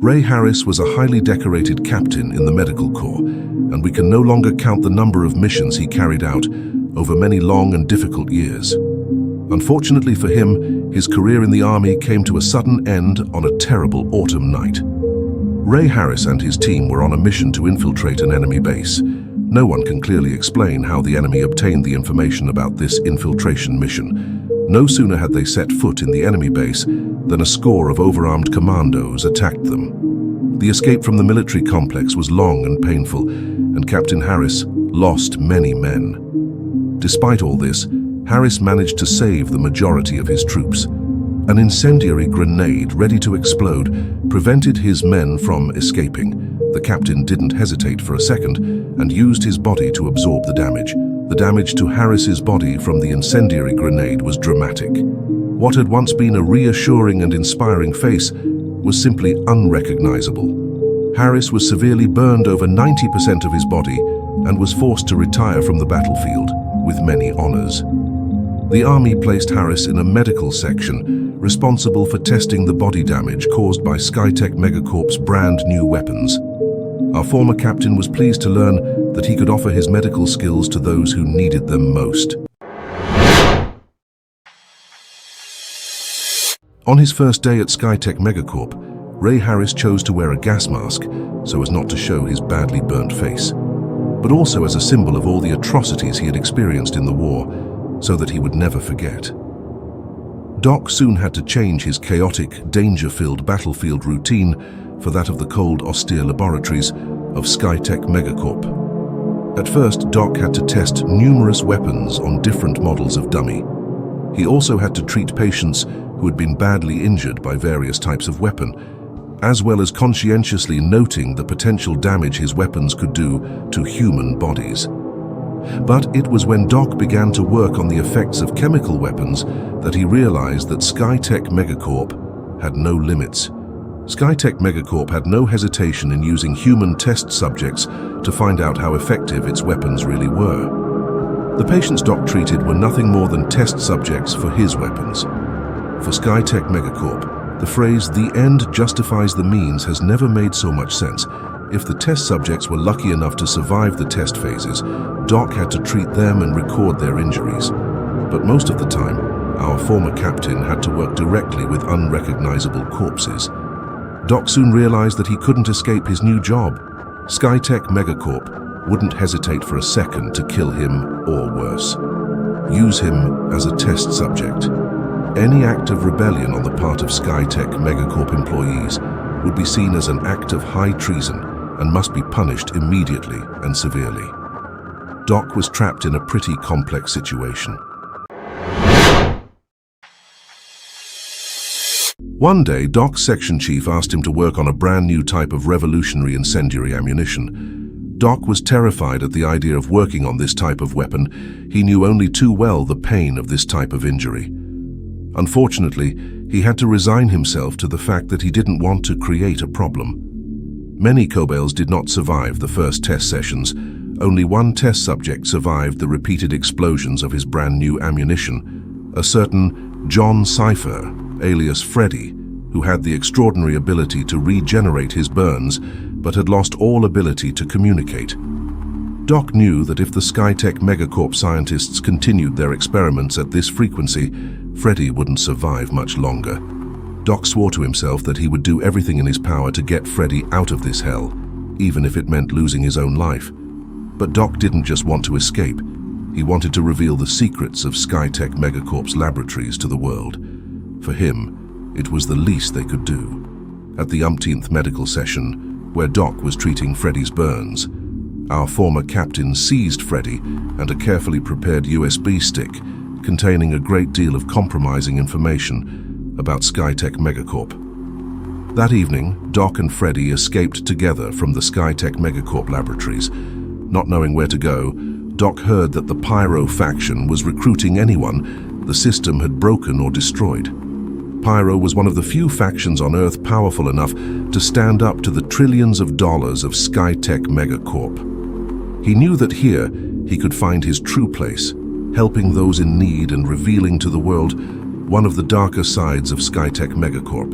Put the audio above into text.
Ray Harris was a highly decorated captain in the medical corps, and we can no longer count the number of missions he carried out over many long and difficult years. Unfortunately for him, his career in the army came to a sudden end on a terrible autumn night. Ray Harris and his team were on a mission to infiltrate an enemy base. No one can clearly explain how the enemy obtained the information about this infiltration mission. No sooner had they set foot in the enemy base than a score of overarmed commandos attacked them. The escape from the military complex was long and painful, and Captain Harris lost many men. Despite all this, Harris managed to save the majority of his troops. An incendiary grenade ready to explode prevented his men from escaping. The captain didn't hesitate for a second and used his body to absorb the damage. The damage to Harris's body from the incendiary grenade was dramatic. What had once been a reassuring and inspiring face was simply unrecognizable. Harris was severely burned over 90% of his body and was forced to retire from the battlefield with many honors. The army placed Harris in a medical section responsible for testing the body damage caused by Skytech Megacorp's brand new weapons. Our former captain was pleased to learn that he could offer his medical skills to those who needed them most. On his first day at Skytech Megacorp, Ray Harris chose to wear a gas mask so as not to show his badly burnt face, but also as a symbol of all the atrocities he had experienced in the war, so that he would never forget. Doc soon had to change his chaotic, danger-filled battlefield routine for that of the cold, austere laboratories of Skytech Megacorp. At first, Doc had to test numerous weapons on different models of dummy. He also had to treat patients who had been badly injured by various types of weapon, as well as conscientiously noting the potential damage his weapons could do to human bodies. But it was when Doc began to work on the effects of chemical weapons that he realized that Skytech Megacorp had no limits. Skytech Megacorp had no hesitation in using human test subjects to find out how effective its weapons really were. The patients Doc treated were nothing more than test subjects for his weapons. For Skytech Megacorp, the phrase "the end justifies the means" has never made so much sense. If the test subjects were lucky enough to survive the test phases, Doc had to treat them and record their injuries. But most of the time, our former captain had to work directly with unrecognizable corpses. Doc soon realized that he couldn't escape his new job. Skytech Megacorp wouldn't hesitate for a second to kill him, or worse, use him as a test subject. Any act of rebellion on the part of Skytech Megacorp employees would be seen as an act of high treason and must be punished immediately and severely. Doc was trapped in a pretty complex situation. One day, Doc's section chief asked him to work on a brand new type of revolutionary incendiary ammunition. Doc was terrified at the idea of working on this type of weapon. He knew only too well the pain of this type of injury. Unfortunately, he had to resign himself to the fact that he didn't want to create a problem. Many Cobales did not survive the first test sessions. Only one test subject survived the repeated explosions of his brand new ammunition, a certain John Cypher, alias Freddy, who had the extraordinary ability to regenerate his burns, but had lost all ability to communicate. Doc knew that if the Skytech Megacorp scientists continued their experiments at this frequency, Freddy wouldn't survive much longer. Doc swore to himself that he would do everything in his power to get Freddy out of this hell, even if it meant losing his own life. But Doc didn't just want to escape. He wanted to reveal the secrets of Skytech Megacorp's laboratories to the world. For him, it was the least they could do. At the umpteenth medical session, where Doc was treating Freddy's burns, our former captain seized Freddy and a carefully prepared USB stick containing a great deal of compromising information about Skytech Megacorp. That evening, Doc and Freddy escaped together from the Skytech Megacorp laboratories. Not knowing where to go, Doc heard that the Pyro faction was recruiting anyone the system had broken or destroyed. Pyro was one of the few factions on Earth powerful enough to stand up to the trillions of dollars of Skytech Megacorp. He knew that here he could find his true place, helping those in need and revealing to the world one of the darker sides of Skytech Megacorp.